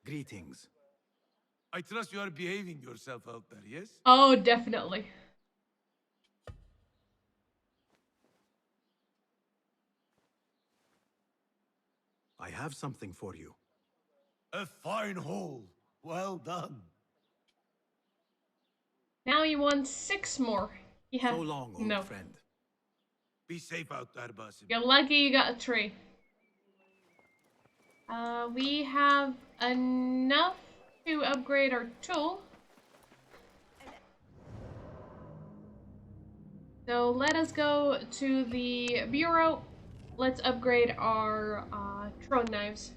Greetings. I trust you are behaving yourself out there, yes? Oh, definitely. I have something for you. A fine haul. Well done. Now you want 6 more. Yeah. So long, old No. friend. Be safe out there, Basim. You're lucky you got a tree. We have enough to upgrade our tool. So let us go to the bureau. Let's upgrade our throwing knives.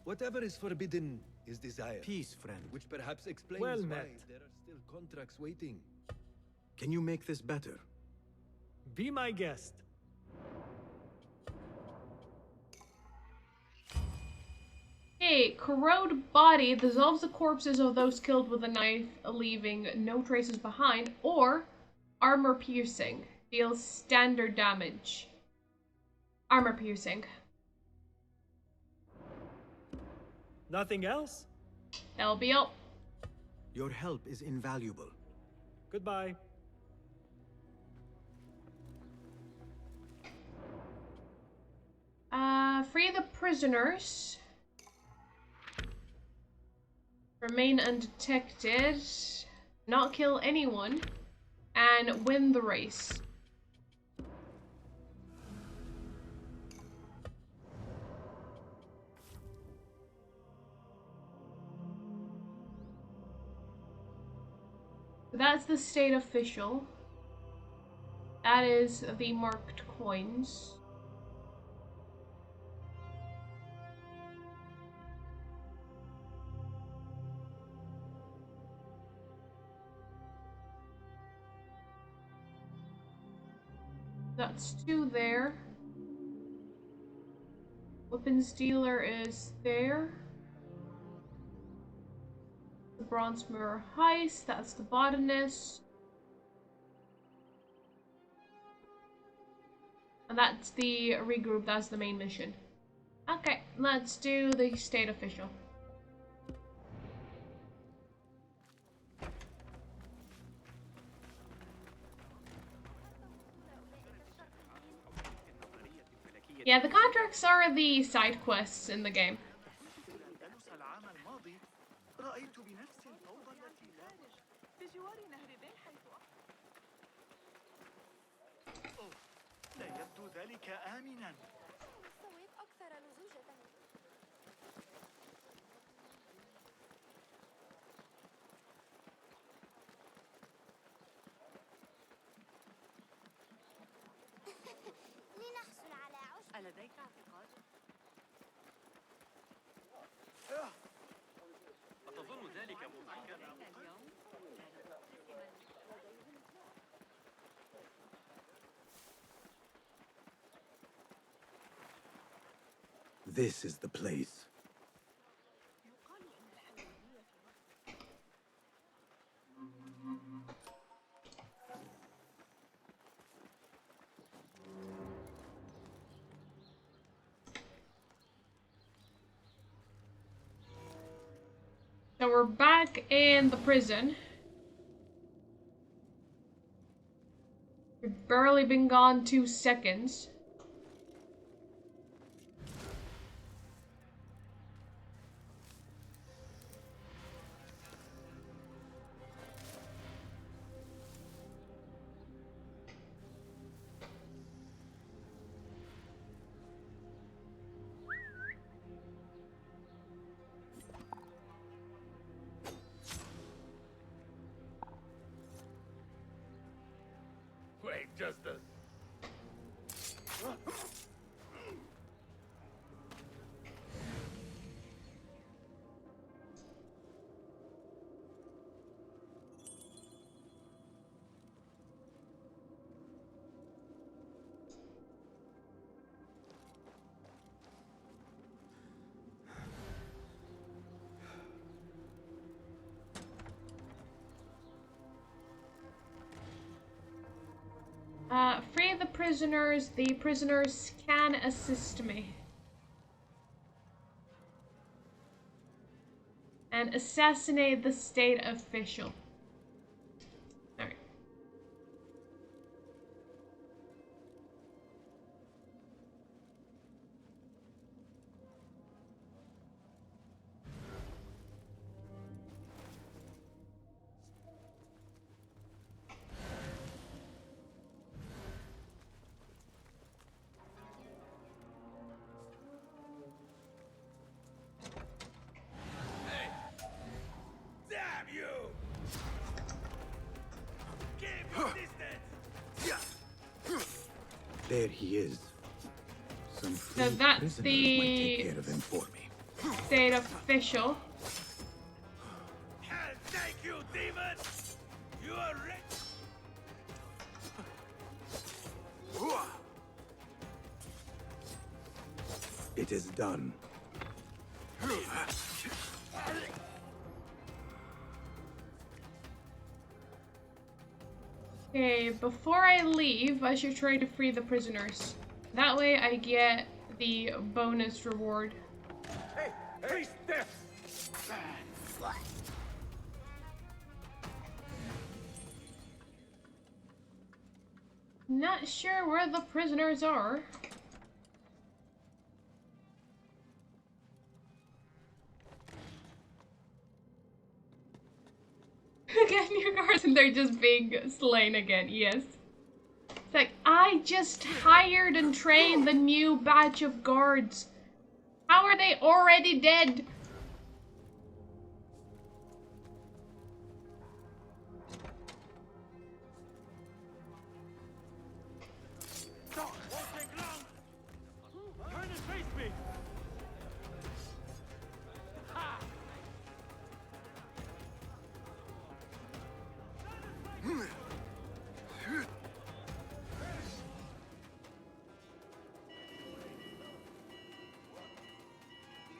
Whatever is forbidden is desired. Peace, friend. Which perhaps explains Well why met. there are still contracts waiting. Can you make this better? Be my guest. Okay, corrode body dissolves the corpses of those killed with a knife, leaving no traces behind, or armor piercing deals standard damage. Armor piercing. Nothing else? That'll be all. Your help is invaluable. Goodbye. Free the prisoners. Remain undetected. Not kill anyone. And win the race. That's the state official. That is the marked coins. That's 2 there. Weapons dealer is there. The bronze mirror heist, that's the botanist. And that's the regroup, that's the main mission. Okay, let's do the state official. Yeah, the contracts are the side quests in the game. ألديك اعتقاد؟ أتظن ذلك ممكنا؟ This is the place. So we're back in the prison. We've barely been gone 2 seconds. Wait, Justice. Free the prisoners. The prisoners can assist me. And assassinate the state official. Alright. Damn you! Keep your distance! There he is. Some So free that's prisoners the might take care of him for me. state official. I'll take you, demon! You are rich! It is done. Okay, before I leave, I should try to free the prisoners. That way I get the bonus reward. Hey, hey, Steph! Not sure where the prisoners are. Again, your guards and they're just being slain again, yes. It's like, I just hired and trained the new batch of guards. How are they already dead? Won't take long! Turn and face me! Ha!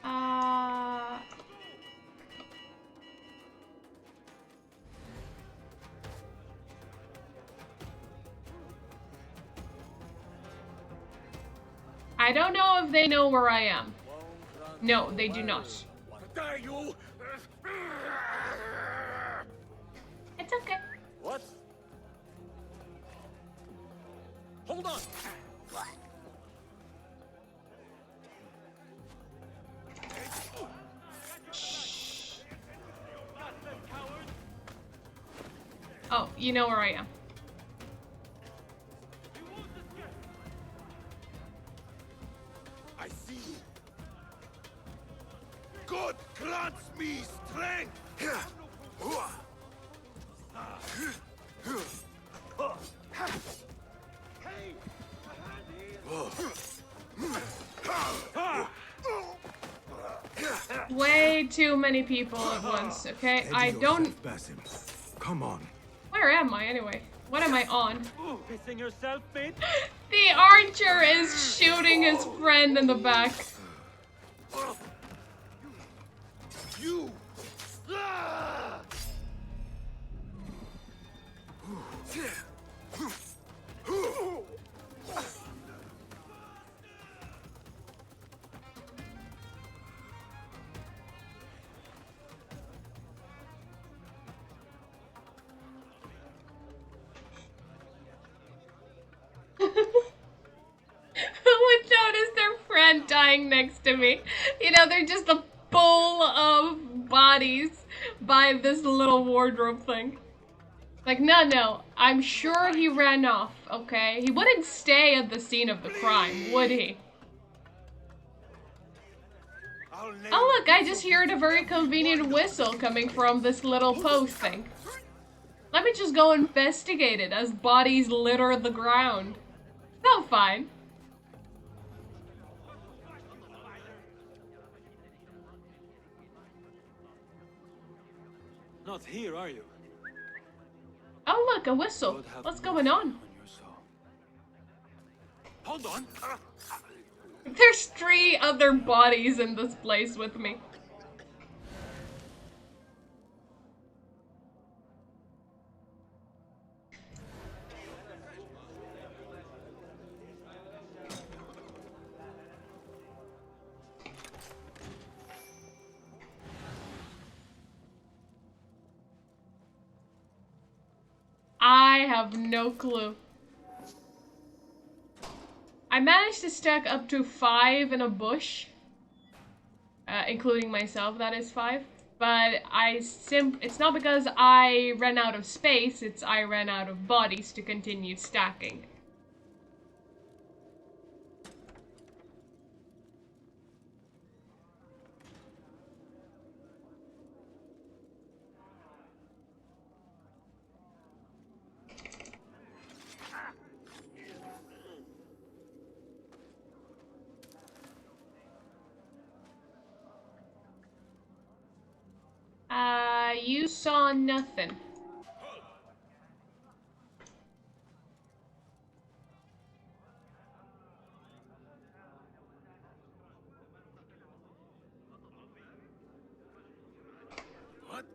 Uh... I don't know if they know where I am. No, they do not. Dare you! It's okay. What? Hold on! Oh, you know where I am. I see you. God grants me strength! Hey! Way too many people at once, okay? I Ready don't... yourself, Basim. Come on. Where am I anyway? What am I on? Pissing yourself, mate? The archer is shooting his friend in the back. You! Ah! Who would notice their friend dying next to me? You know, they're just a bowl of bodies by this little wardrobe thing. Like, no, I'm sure he ran off, okay? He wouldn't stay at the scene of the crime, would he? Oh look, I just heard a very convenient whistle coming from this little post thing. Let me just go investigate it as bodies litter the ground. No, fine. Not here, are you? Oh look, a whistle. What's going on? Hold on! There's 3 other bodies in this place with me. I have no clue. I managed to stack up to 5 in a bush. Including myself, that is 5. But it's not because I ran out of space, it's I ran out of bodies to continue stacking. You saw nothing. What?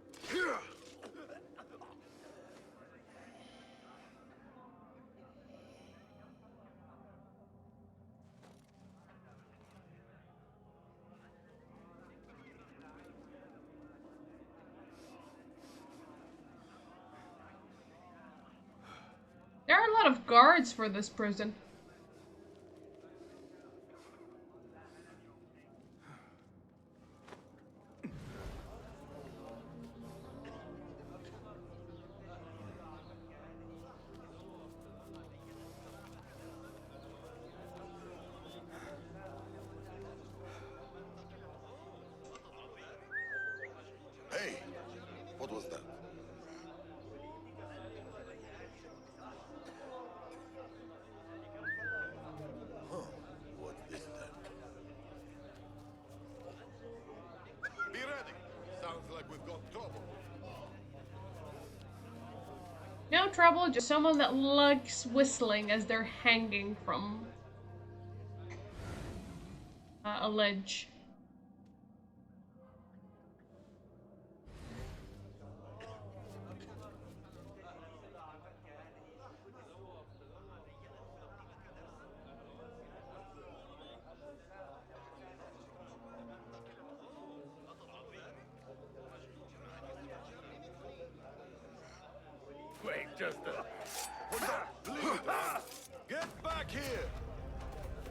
There are a lot of guards for this prison. Hey, what was that? Huh, what is that? Be ready. Sounds like we've got trouble. No trouble, just someone that likes whistling as they're hanging from a ledge. Wait, just get back here!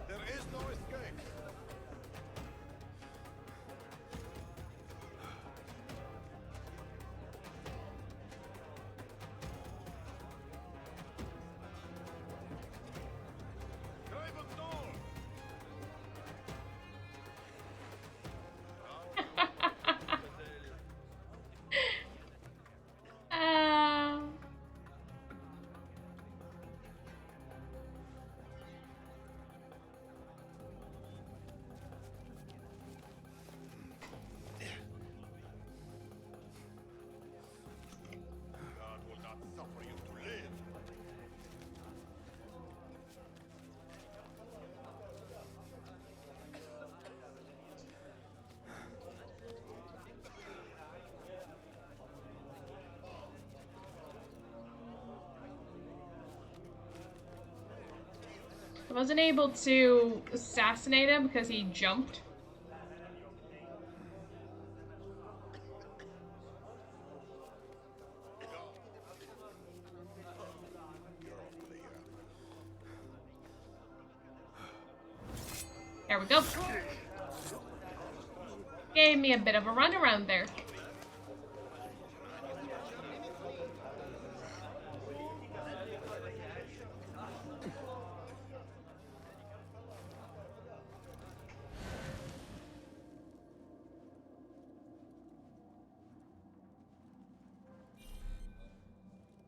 There is no escape. Raven's door! Ah. God will not suffer you to live. I wasn't able to assassinate him because he jumped. There we go. Gave me a bit of a runaround there.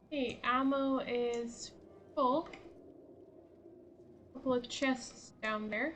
Okay, ammo is full. Couple of chests down there.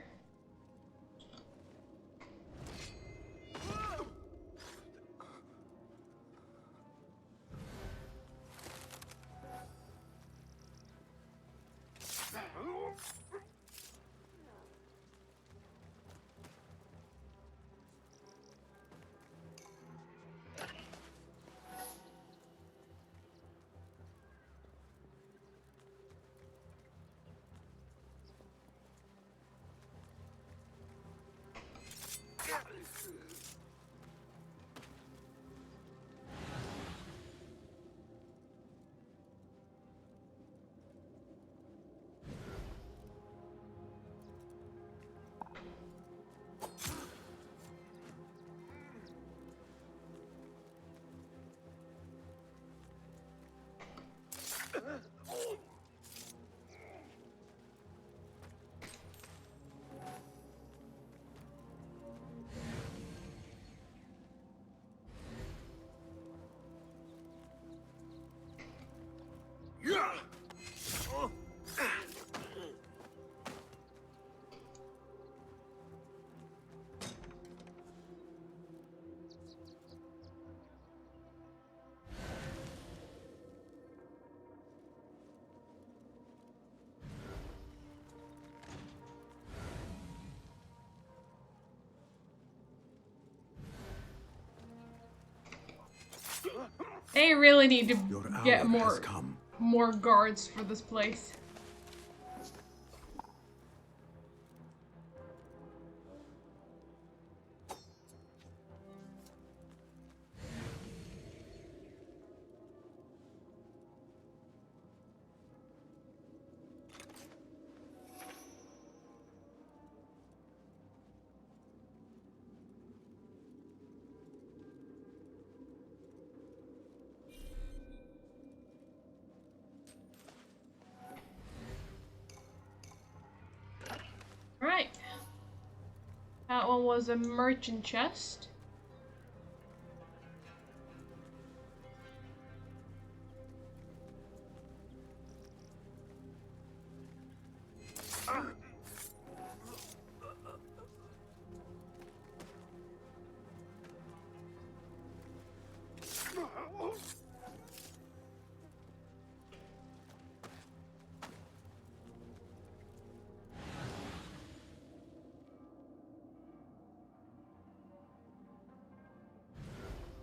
They really need to Your get hour has come. more guards for this place. Right. That one was a merchant chest.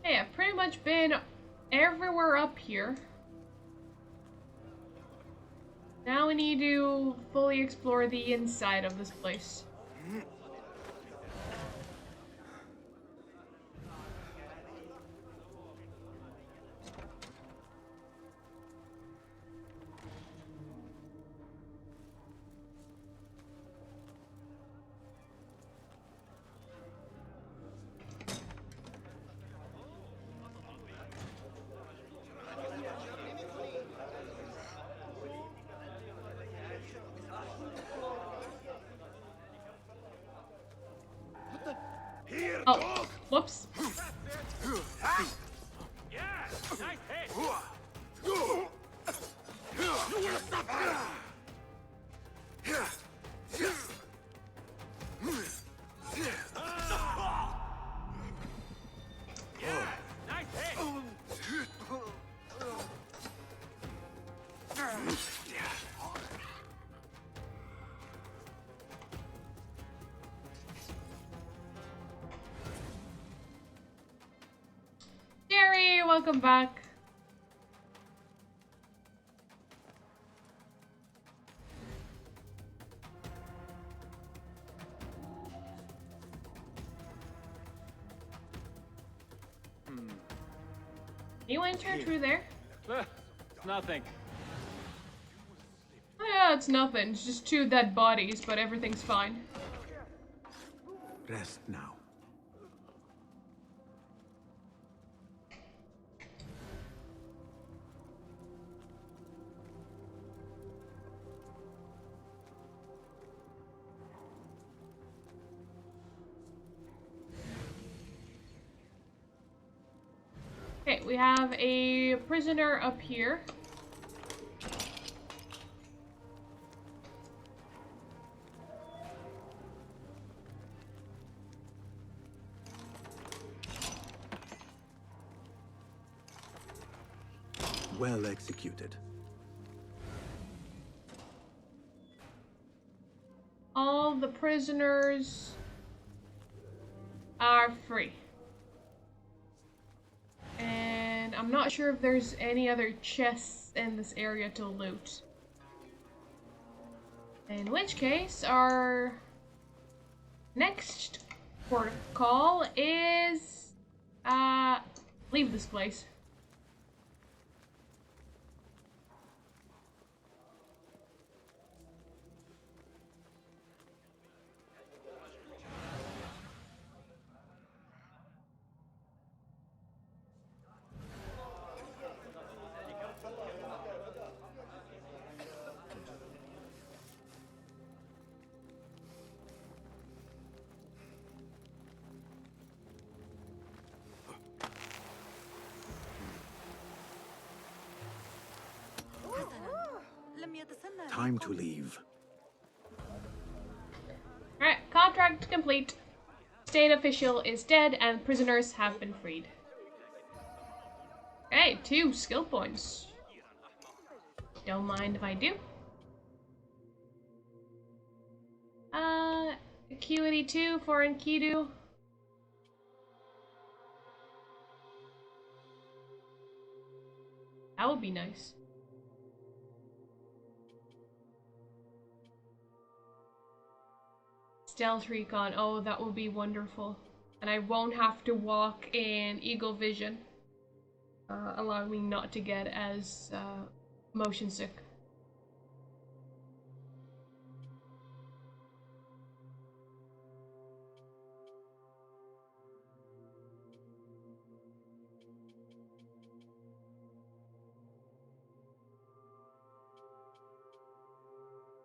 Hey, I've pretty much been everywhere up here. Now we need to fully explore the inside of this place. Oh, whoops. Yeah! Nice hit! Nice hit! Jerry, welcome back. You enter through there? It's nothing. Oh, yeah, it's nothing. It's just two dead bodies, but everything's fine. Rest now. Okay, we have a prisoner up here. Well executed. All the prisoners are free. And I'm not sure if there's any other chests in this area to loot. In which case, our next port of call is leave this place. لم يتسنى لي Time to قط. leave. Alright, contract complete. State official is dead and prisoners have been freed. Okay, 2 skill points. Don't mind if I do. Acuity 2 for Enkidu. That would be nice. Stealth recon, oh that would be wonderful. And I won't have to walk in eagle vision. Allowing me not to get as motion sick.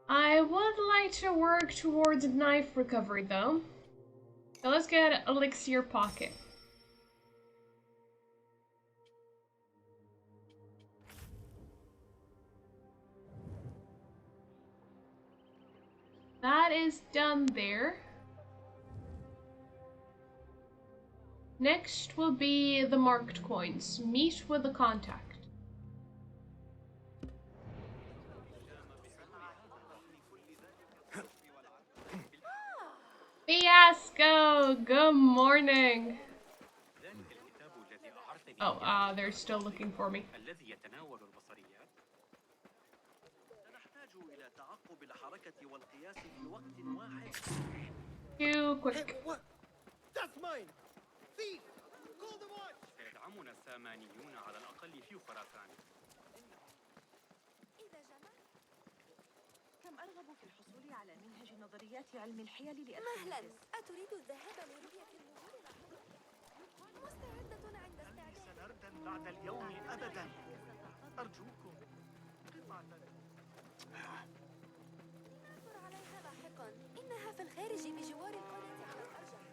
I would like to work towards knife recovery though. So let's get elixir pocket. That is done there. Next will be the marked coins. Meet with the contact. Fiasco! Good morning! Oh, they're still looking for me. الذي يتناول البصريات. سنحتاج إلى تعقب الحركة والقياس في وقت واحد. Too quick. What? That's mine! Thief! Call the watch! سيدعمنا السامانيون على الأقل في خراسان. إذا جمعت كم أرغب في الحصول على منهج نظريات علم الحيل مهلا، أتريد الذهاب لرؤية النهور العظيم؟ مستعدة عند استعداد. سنردن بعد اليوم أبدا. أرجوكم قطعة. ننظر عليها لاحقا. إنها في الخارج بجوار القلعة على الأرجح.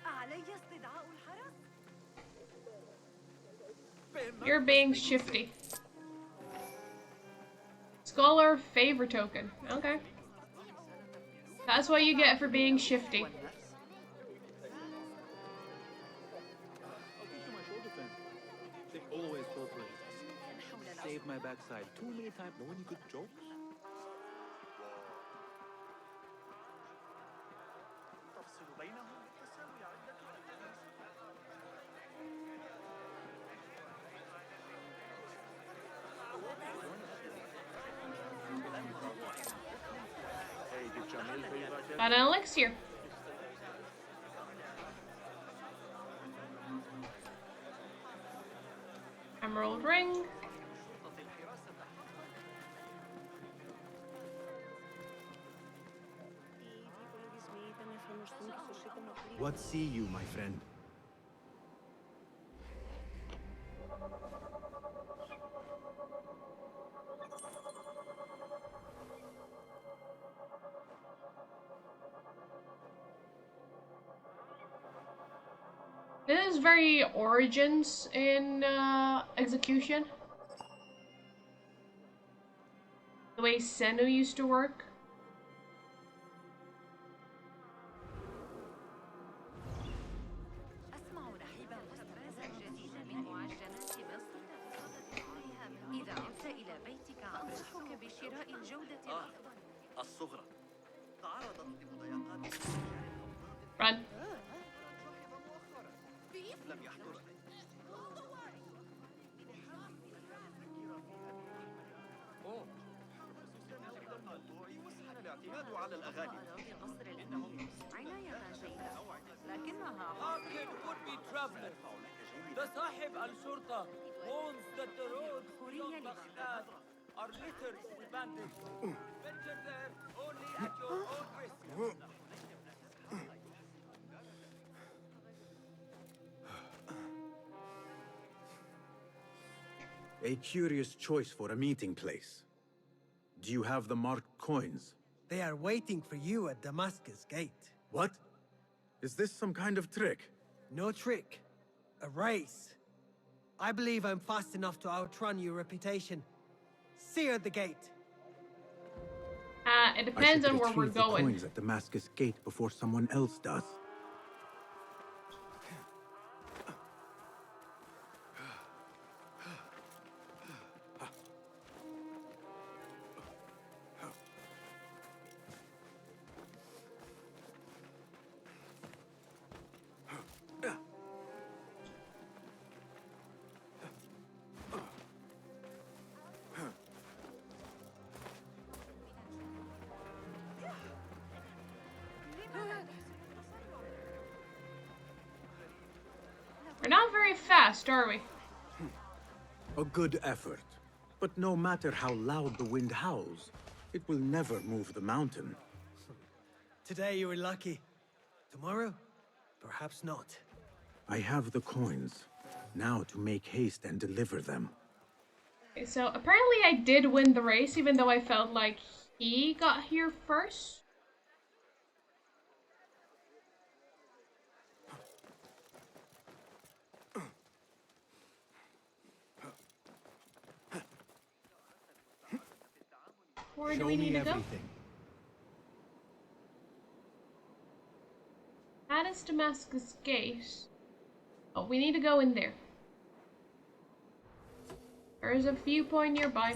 أعلي استدعاء الحرس؟ You're being shifty. Scholar favor token. Okay. That's what you get for being shifty. I'll teach you my shoulder fence. They always cooperate. Save my backside too many times. Know any good jokes? تفصل بينهم تساوي عدة Got an elixir. Emerald ring. What see you, my friend? This is very Origins in execution. The way Senu used to work. أسمع رحيبا مستفزا جديدا من معجنات مصر. إذا عدت إلى بيتك أنصحك بشراء الجودة الأفضل. الصغرى تعرضت لمضايقات Run. لم يحضر الاعتماد على الأغاني أراضي قصر الأمير عناية جيدة لكنها ده صاحب الشرطة warns that the roads حورية beyond لمن Baghdad are littered with bandits. Venture there only at your own risk. A curious choice for a meeting place. Do you have the marked coins? They are waiting for you at Damascus Gate. What? Is this some kind of trick? No trick. A race. I believe I'm fast enough to outrun your reputation. See you at the gate. It I should depends on where we're retrieve the going. coins at Damascus Gate before someone else does. We're not very fast, are we? A good effort. But no matter how loud the wind howls, it will never move the mountain. Today you were lucky. Tomorrow, perhaps not. I have the coins. Now to make haste and deliver them. Okay, so apparently I did win the race, even though I felt like he got here first. Where do we need to go? That is Damascus Gate. Oh, we need to go in there. There is a viewpoint nearby.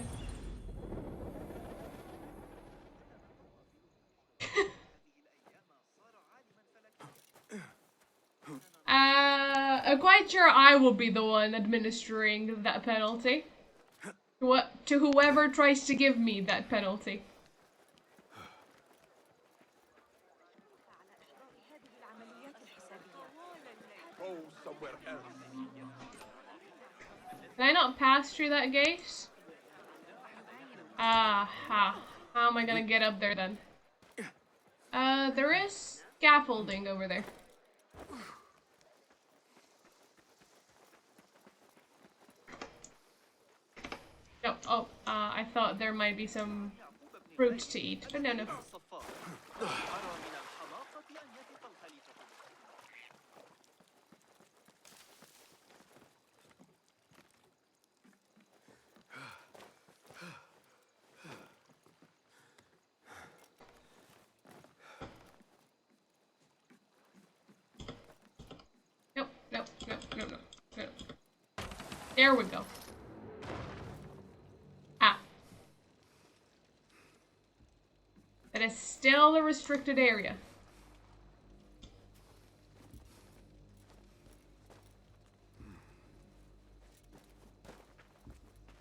I'm quite sure I will be the one administering that penalty. To whoever tries to give me that penalty. Go somewhere else. Can I not pass through that gate? Aha. How am I gonna get up there then? There is scaffolding over there. No, oh, I thought there might be some fruit to eat, but no, no. Nope, nope, nope, no, no, no. There we go. Ah. That is still a restricted area.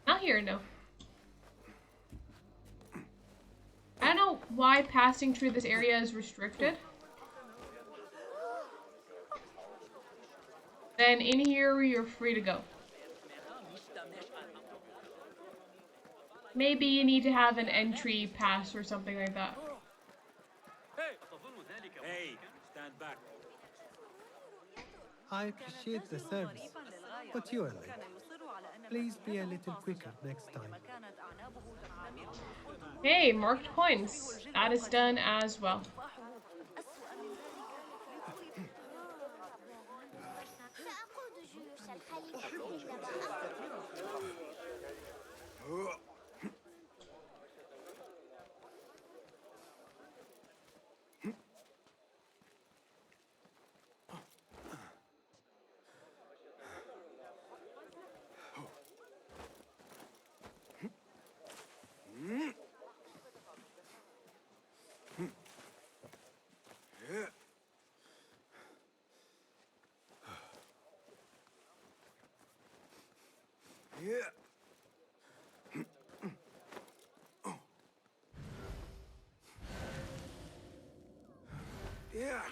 Not here, no. I don't know why passing through this area is restricted. Then in here, you're free to go. Maybe you need to have an entry pass or something like that. Hey, stand back. I appreciate the service, but you are late. Please be a little quicker next time. Hey, marked coins. That is done as well. سأقود جيوش الخليفة إلى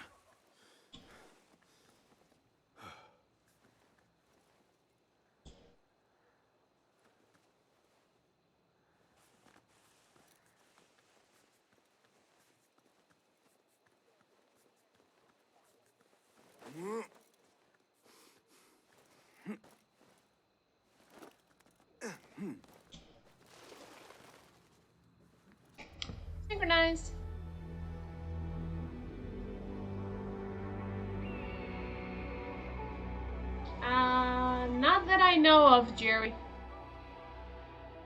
Synchronized. Not that I know of, Jerry.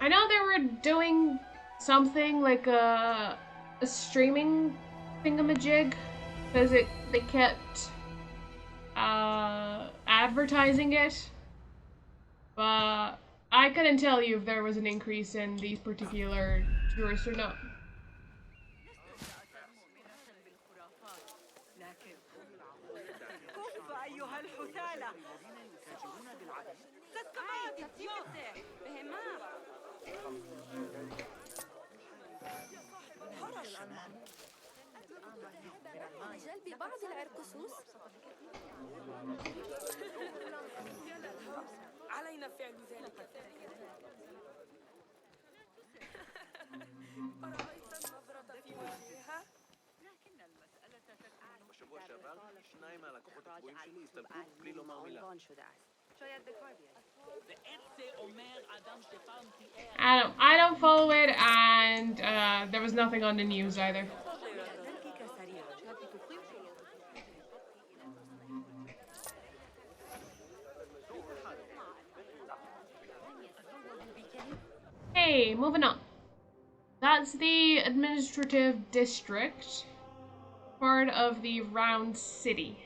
I know they were doing something like a a streaming thingamajig because they kept advertising it, but I couldn't tell you if there was an increase in these particular tourists or not. لجلب بعض العرقسوس. علينا فعل ذلك. أرأيت النظرة في وجهها؟ لكن المسألة تكمن בשבוע שעבר, שניים מהלקוחות הקבועים שלי הסתלקו בלי לומר מילה. I don't follow it, and there was nothing on the news either. Hey, moving on. That's the administrative district, part of the round city.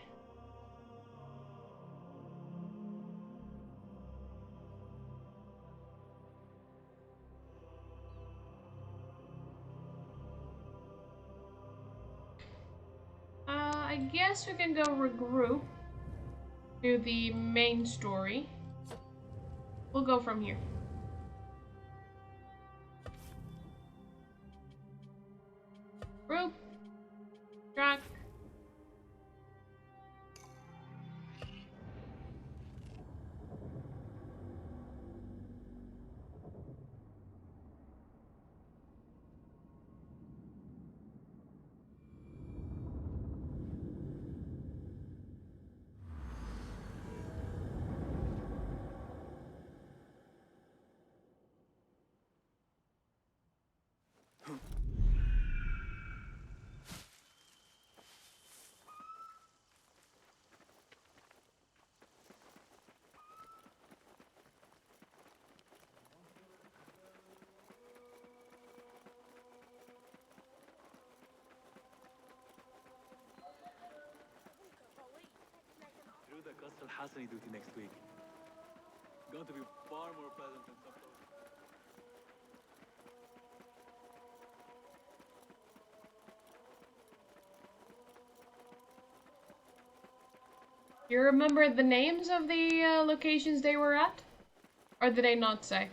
I guess we can go regroup, do the main story. We'll go from here. Group, track. The Qasr al-Hassani duty next week. Going to be far more pleasant than some. You remember the names of the locations they were at? Or did they not say?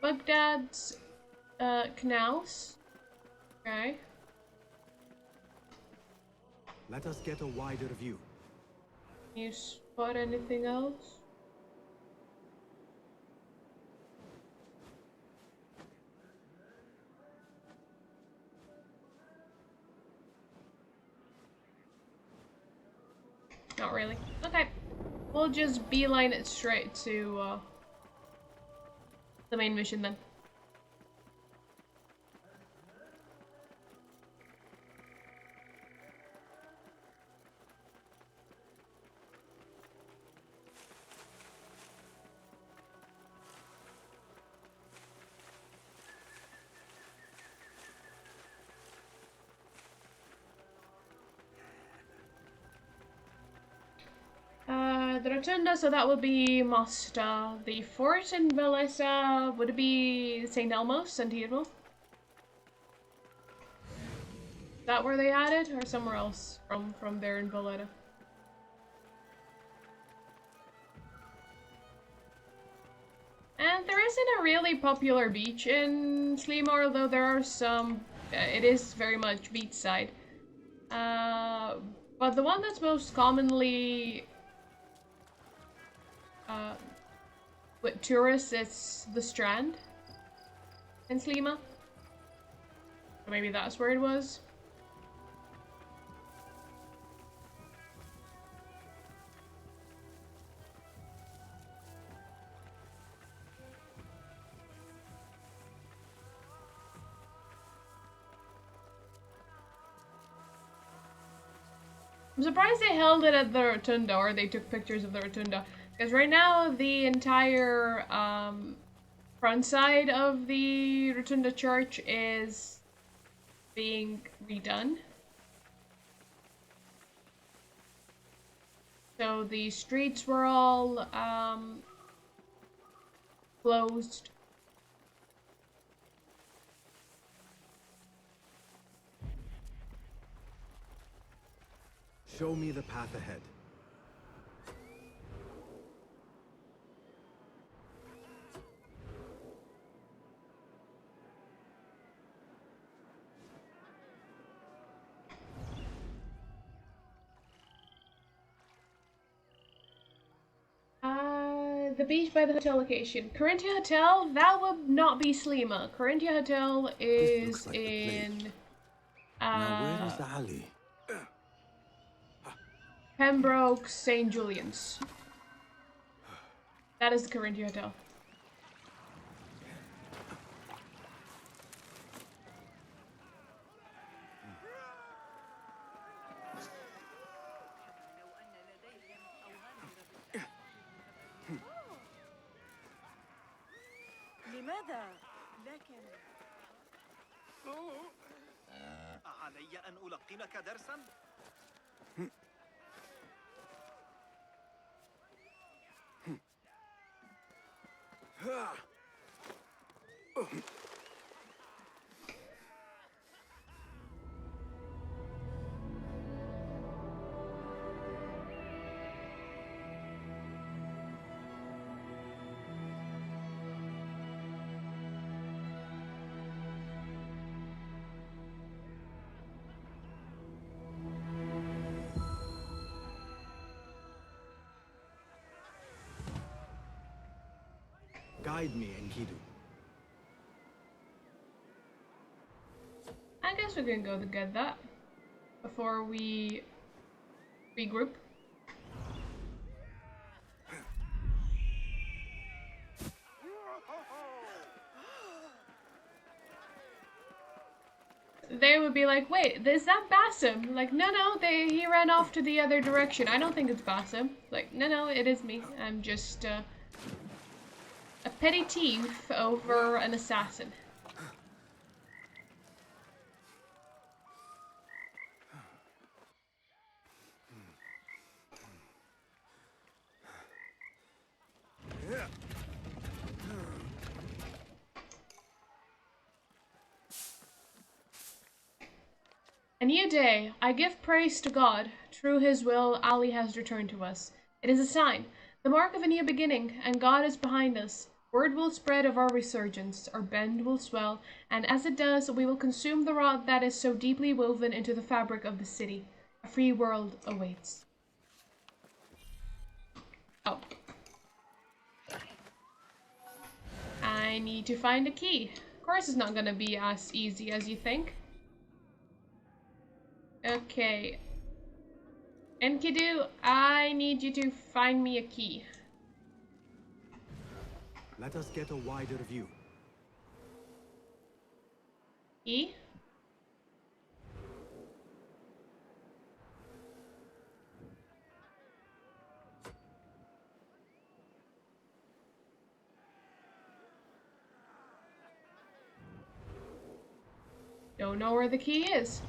Baghdad's canals. Okay. Let us get a wider view. Can you spot anything else? Not really. Okay. We'll just beeline it straight to the main mission then. The rotunda, so that would be Mosta. The fort in Valletta, would it be St. Elmo's, Santiago? Is that where they had it, or somewhere else from there in Valletta? And there isn't a really popular beach in Slima, although there are some. It is very much beachside. But the one that's most commonly with tourists, it's the Strand in Slima. Or maybe that's where it was. I'm surprised they held it at the rotunda, or they took pictures of the rotunda, because right now the entire front side of the rotunda church is being redone. So the streets were all closed. Show me the path ahead. The beach by the hotel location. Corinthia Hotel, that would not be Slima. Corinthia Hotel is like in Now where is the alley? Pembroke, St. Julian's. That is the Corinthia Hotel. لماذا؟ لكن علي أن ألقنك درسا؟ Guide me, Enkidu. I guess we can go to get that before we regroup. They would be like, wait, is that Basim? Like, no, he ran off to the other direction. I don't think it's Basim. Like, no, it is me. I'm just a petty thief over an assassin. A new day. I give praise to God. Through his will, Ali has returned to us. It is a sign, the mark of a new beginning, and God is behind us. Word will spread of our resurgence, our bend will swell, and as it does, we will consume the rot that is so deeply woven into the fabric of the city. A free world awaits. Oh. I need to find a key. Of course it's not gonna be as easy as you think. Okay. Enkidu, I need you to find me a key. Let us get a wider view. Key? Don't know where the key is.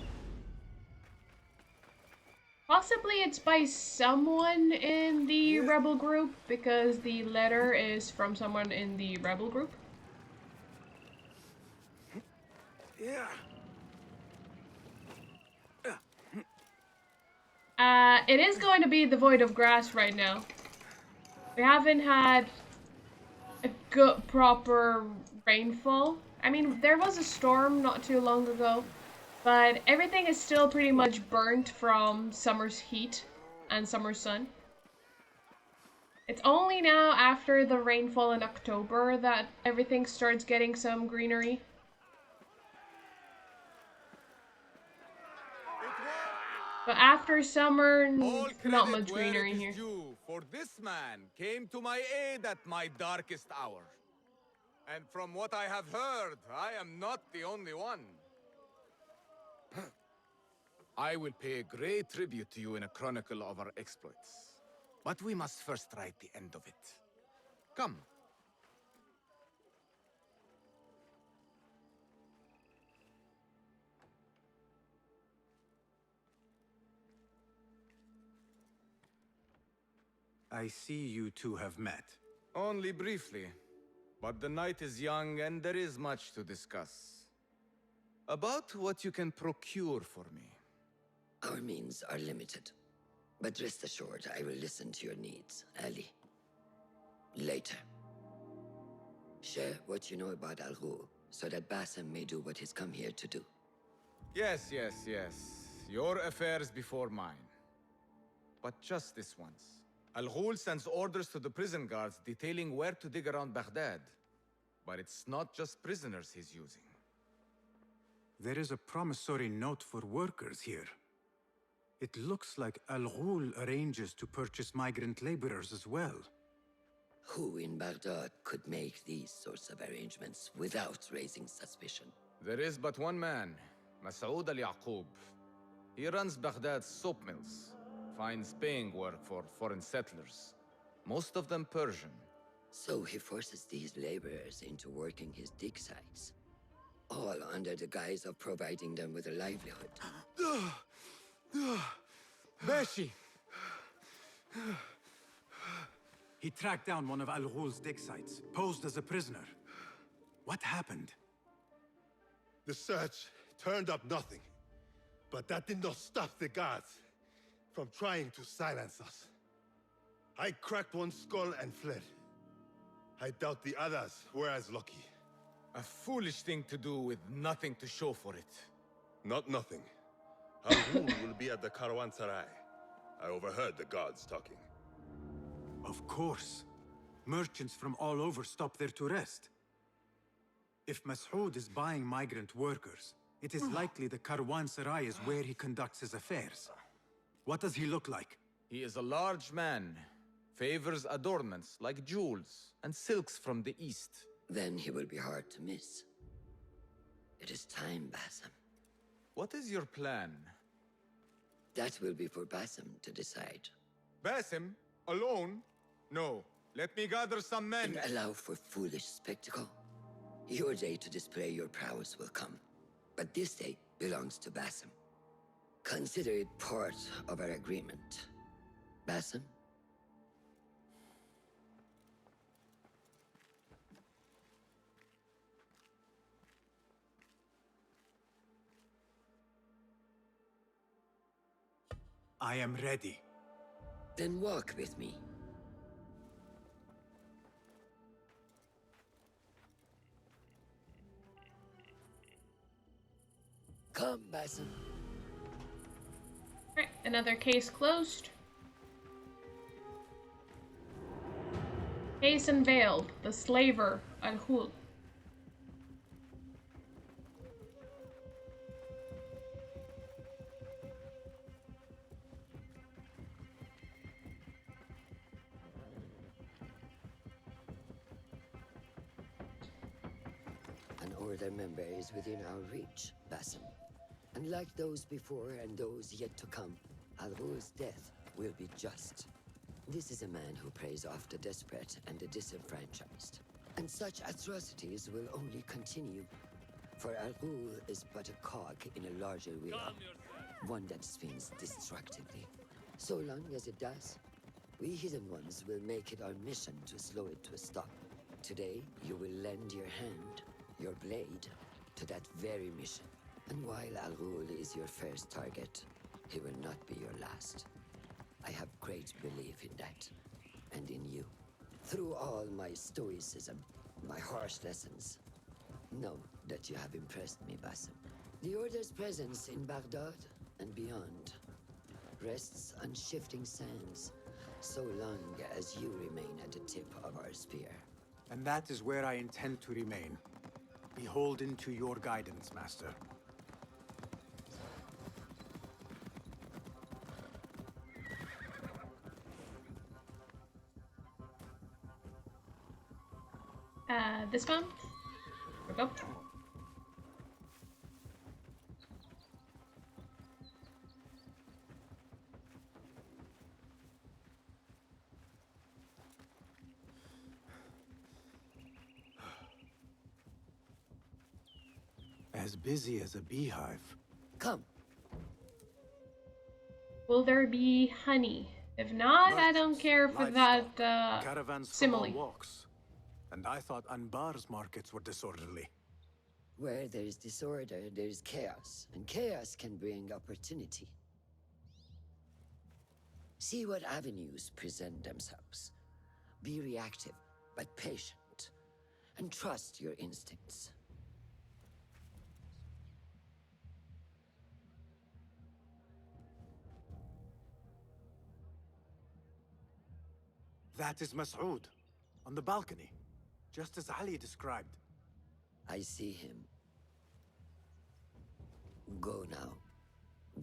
Possibly it's by someone in the rebel group, because the letter is from someone in the rebel group. It is going to be the Void of Grass right now. We haven't had a good, proper rainfall. I mean, there was a storm not too long ago, but everything is still pretty much burnt from summer's heat and summer sun. It's only now after the rainfall in October that everything starts getting some greenery. But after summer, not much greenery here. For this man came to my aid at my darkest hour. And from what I have heard, I am not the only one. I will pay great tribute to you in a chronicle of our exploits. But we must first write the end of it. Come. I see you two have met. Only briefly. But the night is young and there is much to discuss. About what you can procure for me. Our means are limited. But rest assured, I will listen to your needs, Ali. Later. Share what you know about Al Ghul, so that Basim may do what he's come here to do. Yes. Your affairs before mine. But just this once. Al Ghul sends orders to the prison guards detailing where to dig around Baghdad. But it's not just prisoners he's using. There is a promissory note for workers here. It looks like Al Ghul arranges to purchase migrant laborers as well. Who in Baghdad could make these sorts of arrangements without raising suspicion? There is but one man, Masoud al-Yaqub. He runs Baghdad's soap mills, finds paying work for foreign settlers, most of them Persian. So he forces these laborers into working his dig sites, all under the guise of providing them with a livelihood. Bashi! He tracked down one of Al Ghul's dig sites, posed as a prisoner. What happened? The search turned up nothing. But that did not stop the guards from trying to silence us. I cracked one skull and fled. I doubt the others were as lucky. A foolish thing to do with nothing to show for it. Not nothing. Al Ghul will be at the Caravanserai. I overheard the guards talking. Of course. Merchants from all over stop there to rest. If Masoud is buying migrant workers, it is likely the Caravanserai is where he conducts his affairs. What does he look like? He is a large man. Favors adornments like jewels and silks from the east. Then he will be hard to miss. It is time, Basim. What is your plan? That will be for Basim to decide. Basim? Alone? No. Let me gather some men. And allow for foolish spectacle. Your day to display your prowess will come. But this day belongs to Basim. Consider it part of our agreement. Basim? I am ready. Then walk with me. Come, Basim. Right, another case closed. Case unveiled. The slaver, Al Ghul. An Order member is within our reach, Basim. And like those before and those yet to come, Al Ghul's death will be just. This is a man who preys off the desperate and the disenfranchised. And such atrocities will only continue. For Al Ghul is but a cog in a larger wheel. One that spins destructively. So long as it does, we hidden ones will make it our mission to slow it to a stop. Today, you will lend your hand, your blade, to that very mission. And while Al Ghul is your first target, he will not be your last. I have great belief in that, and in you. Through all my stoicism, my harsh lessons, know that you have impressed me, Basim. The Order's presence in Baghdad and beyond rests on shifting sands, so long as you remain at the tip of our spear. And that is where I intend to remain. Beholden to your guidance, Master. This one? Here we go. As busy as a beehive. Come. Will there be honey? If not, I don't care for Livestock, that caravans from all simile. walks. And I thought Anbar's markets were disorderly. Where there is disorder, there is chaos, and chaos can bring opportunity. See what avenues present themselves. Be reactive, but patient, and trust your instincts. That is Mas'ud, on the balcony, just as Ali described. I see him. Go now.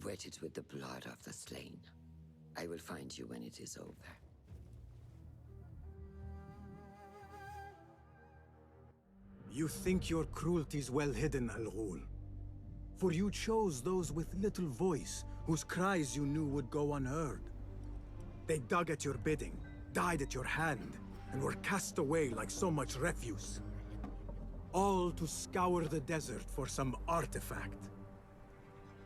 Wet it with the blood of the slain. I will find you when it is over. You think your cruelty's well hidden, Al-Ghul. For you chose those with little voice, whose cries you knew would go unheard. They dug at your bidding, died at your hand, and were cast away like so much refuse. All to scour the desert for some artifact.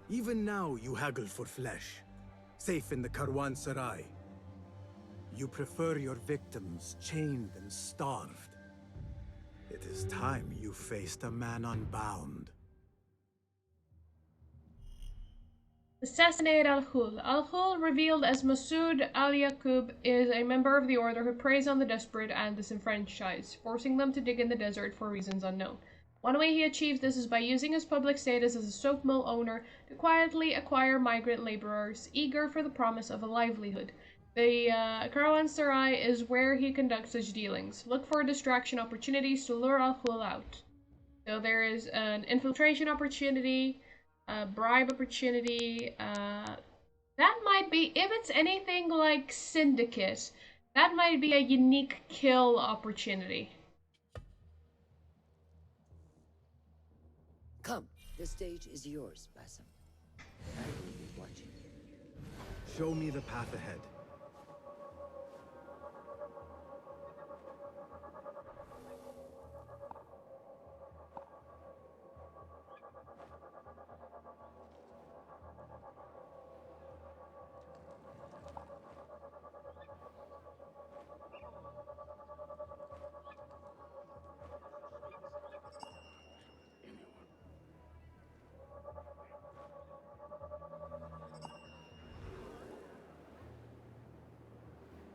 Even now you haggle for flesh, safe in the Karwansarai. You prefer your victims chained and starved. It is time you faced a man unbound. Assassinate Al-Ghul. Al-Ghul, revealed as Masoud al-Yaqub, is a member of the Order who preys on the desperate and disenfranchised, forcing them to dig in the desert for reasons unknown. One way he achieves this is by using his public status as a soap mill owner to quietly acquire migrant laborers, eager for the promise of a livelihood. The Caravanserai is where he conducts such dealings. Look for distraction opportunities to lure Al-Ghul out. So there is an infiltration opportunity, a bribe opportunity. That might be, if it's anything like Syndicate, that might be a unique kill opportunity. Come, the stage is yours, Basim. I will be watching. Show me the path ahead.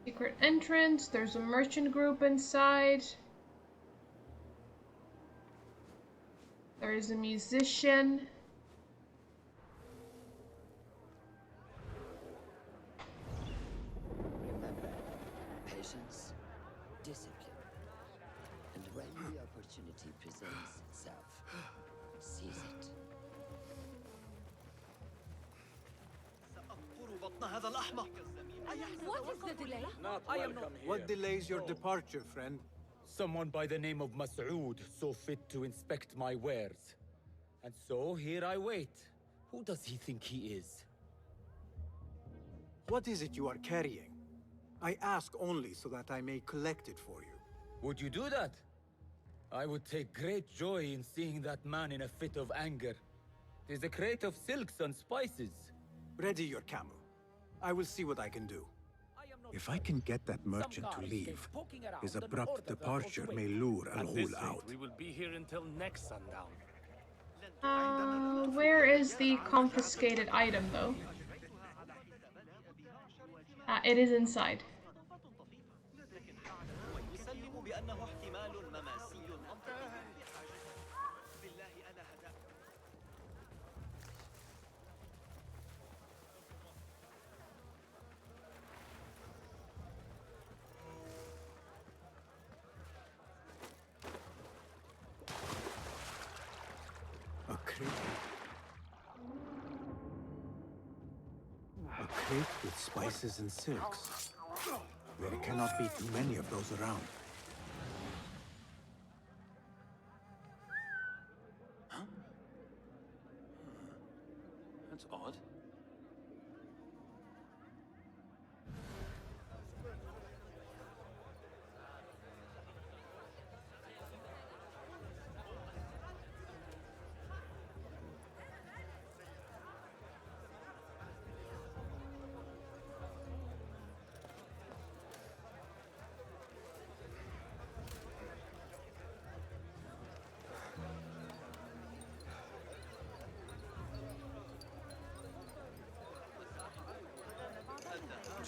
Secret entrance, there's a merchant group inside. There is a musician. Remember, patience, discipline, and when the opportunity presents itself, seize it. What is the delay? Not welcome here. What delays your departure, friend? Someone by the name of Mas'ud saw fit to inspect my wares. And so here I wait. Who does he think he is? What is it you are carrying? I ask only so that I may collect it for you. Would you do that? I would take great joy in seeing that man in a fit of anger. It is a crate of silks and spices. Ready your camel. I will see what I can do. If I can get that merchant to leave, his abrupt departure may lure Al-Ghul out. We will be here until next sundown. Where is the confiscated item, though? It is inside. A crate with spices and silks. There cannot be too many of those around. Huh? That's odd.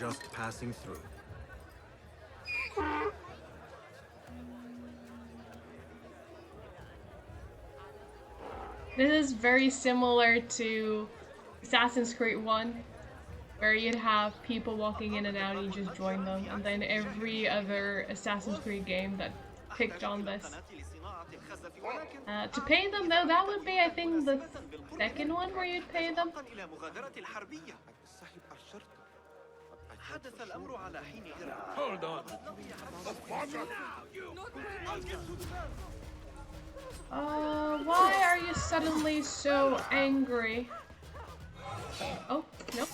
just passing through. This is very similar to Assassin's Creed 1, where you'd have people walking in and out and you just join them, and then every other Assassin's Creed game that picked on this. To pay them though, that would be I think the second one where you'd pay them. Hold on. Why are you suddenly so angry? Oh, nope.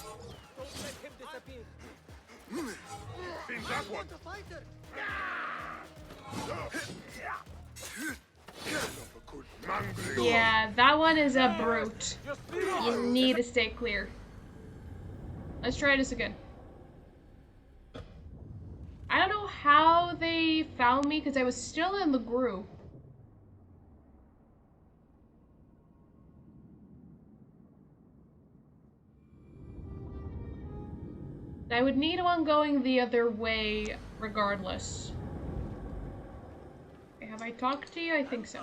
Yeah, that one is a brute. You need to stay clear. Let's try this again. I don't know how they found me because I was still in the group. I would need one going the other way regardless. Okay, have I talked to you? I think so.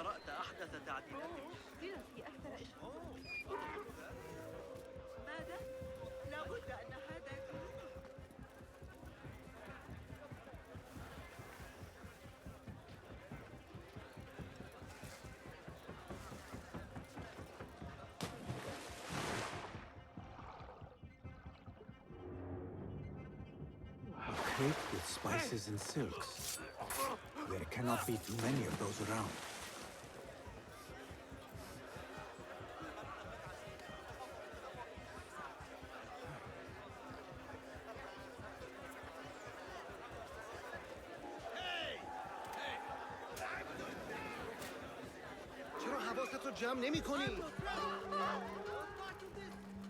Crate with spices and silks. There cannot be too many of those around.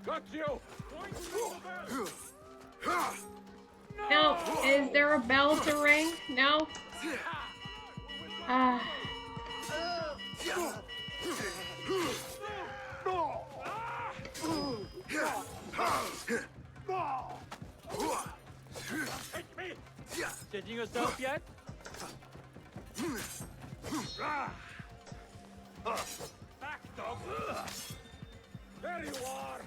Got you! Now, is there a bell to ring? No? Changing yourself yet? Back, dog! There you are!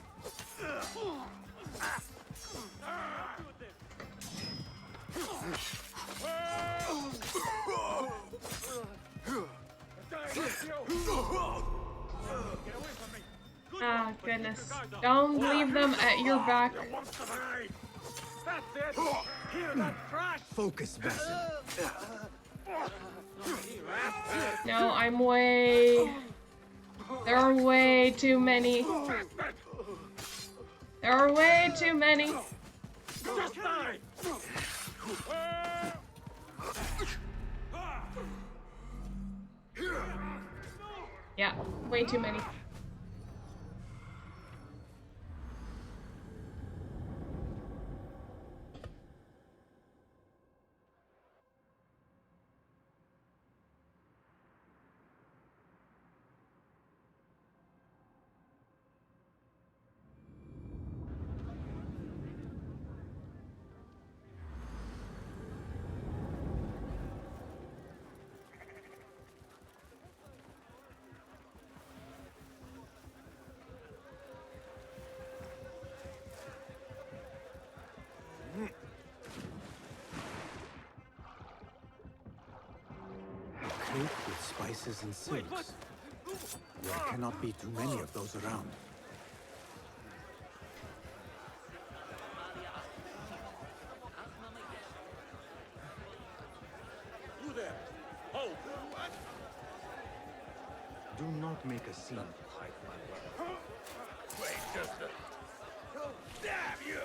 Ah, goodness. Don't leave them at your back. That's it! Hear that crash! Focus, Basim. No, I'm way... There are way too many. There are way too many. Just die! Yeah, way too many. Crate with spices and silks. There cannot be too many of those around. You there! Hold! Do not make a scene. Wait just a... Damn you!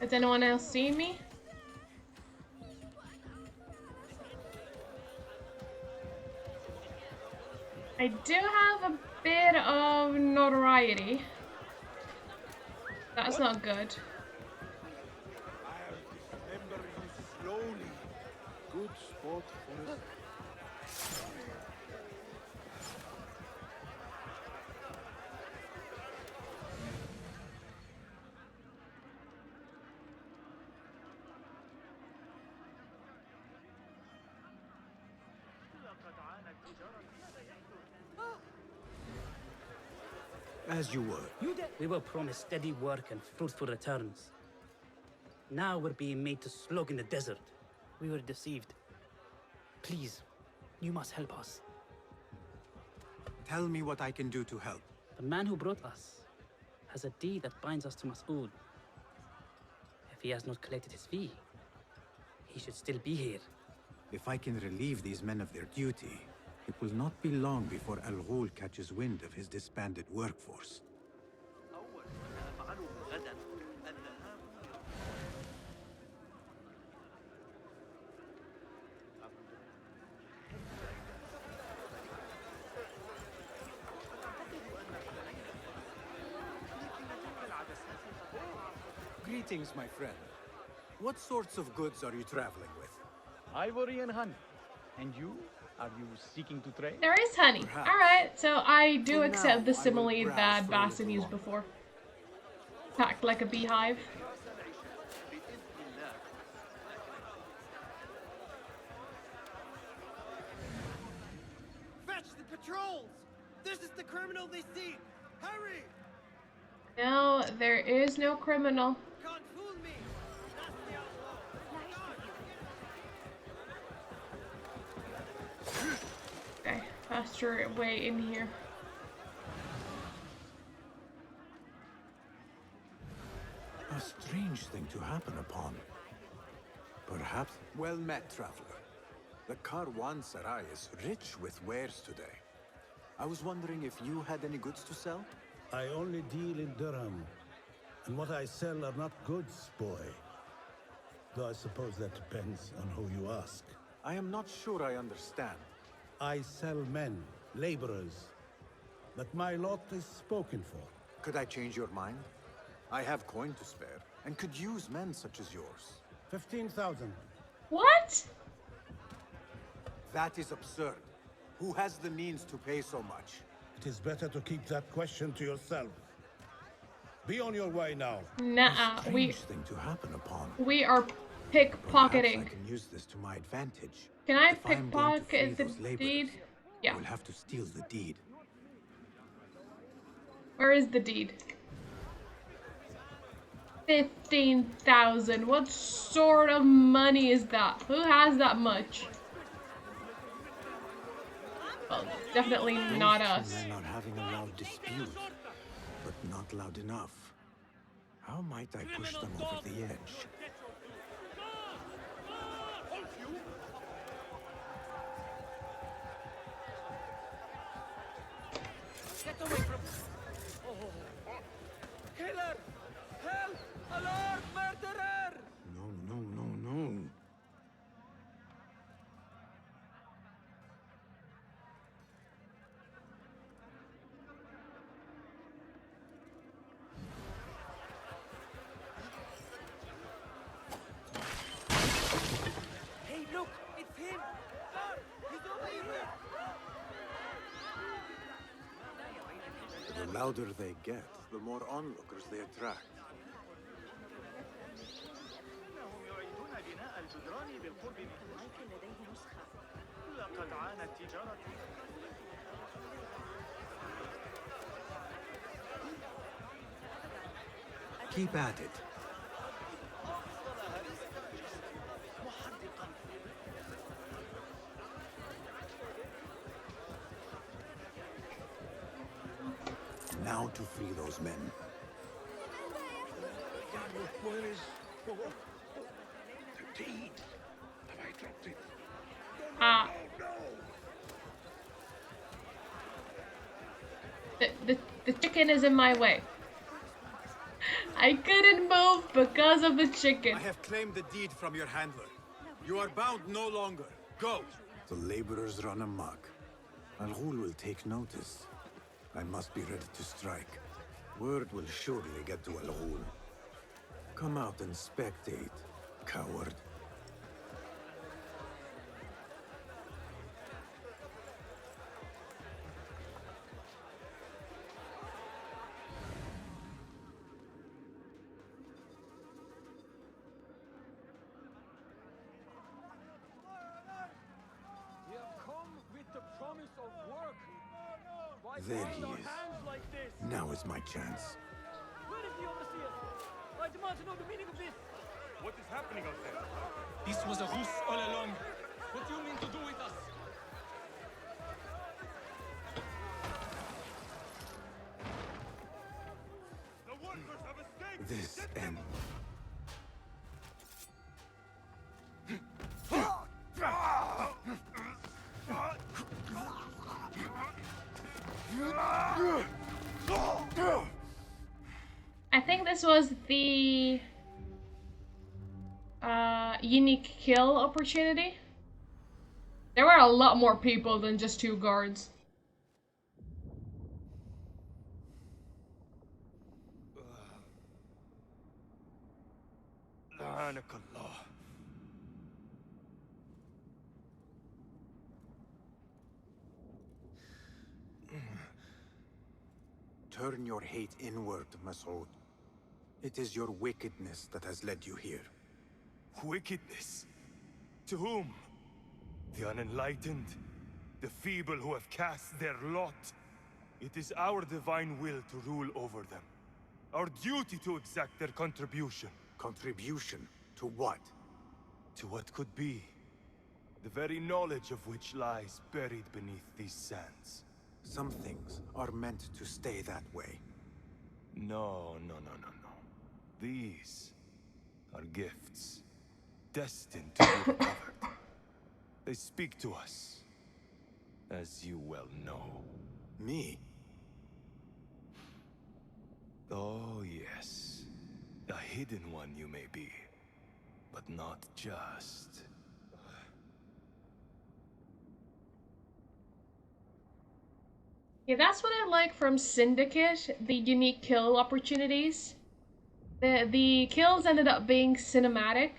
Has anyone else seen me? I do have a bit of notoriety. That's not good. I'll dismember you slowly. Good sport for us. As you were. We were promised steady work and fruitful returns. Now we're being made to slog in the desert. We were deceived. Please, you must help us. Tell me what I can do to help. The man who brought us has a deed that binds us to Mas'ud. If he has not collected his fee, he should still be here. If I can relieve these men of their duty, it will not be long before Al-Ghul catches wind of his disbanded workforce. Greetings, my friend. What sorts of goods are you traveling with? Ivory and honey. And you? Are you seeking to trade? There is honey. Perhaps. Alright, so I do For accept now, the I will simile browse that for a Basim little used longer. before. Packed like a beehive. Fetch the patrols! This is the criminal they seek! Hurry! No, there is no criminal. Can't fool me! That's the outlaw! Okay, faster way in here. A strange thing to happen upon. Perhaps. Well met, traveler. The Karwansarai is rich with wares today. I was wondering if you had any goods to sell? I only deal in dirham, and what I sell are not goods, boy. Though I suppose that depends on who you ask. I am not sure I understand. I sell men, laborers. But my lot is spoken for. Could I change your mind? I have coin to spare, and could use men such as yours. 15,000. What? That is absurd. Who has the means to pay so much? It is better to keep that question to yourself. Be on your way now. Nah, Strange thing to happen upon. we are Perhaps pickpocketing. I can use this to my advantage. Can I If I'm going to free pickpocket the those laborers, deed? Yeah. We'll have to steal the deed. Where is the deed? 15,000. What sort of money is that? Who has that much? Well, definitely not us. Men are having a loud dispute, but not loud enough. How might I push them over the edge? Get away from... Oh. Killer! Help! Alert! Murderer! No. Hey, look! It's him! Sir! He's over here! The louder they get, the more onlookers they attract. إنهم يريدون بناء الجدران بالقرب من مايكل لديه نسخة. لقد عانت تجارته. Keep at it. Now to free those men. Where is... the deed? Have I dropped it? The chicken is in my way. I couldn't move because of the chicken. I have claimed the deed from your handler. You are bound no longer. Go! The laborers run amok. Al-Ghul will take notice. I must be ready to strike. Word will surely get to Al-Ghul. Come out and spectate, coward. There he is. Now is my chance. Where is the overseer? I demand to know the meaning of this. What is happening out there? This was a ruse all along. What do you mean to do with us? The workers have escaped! This ends. I think this was the unique kill opportunity. There were a lot more people than just 2 guards. La'anakallah. Turn your hate inward, Mas'ud. It is your wickedness that has led you here. Wickedness? To whom? The unenlightened? The feeble who have cast their lot? It is our divine will to rule over them. Our duty to exact their contribution. Contribution? To what? To what could be. The very knowledge of which lies buried beneath these sands. Some things are meant to stay that way. No. These are gifts, destined to be recovered. They speak to us, as you well know. Me? Oh, yes. A hidden one you may be, but not just. Yeah, that's what I like from Syndicate, the unique kill opportunities. The kills ended up being cinematic,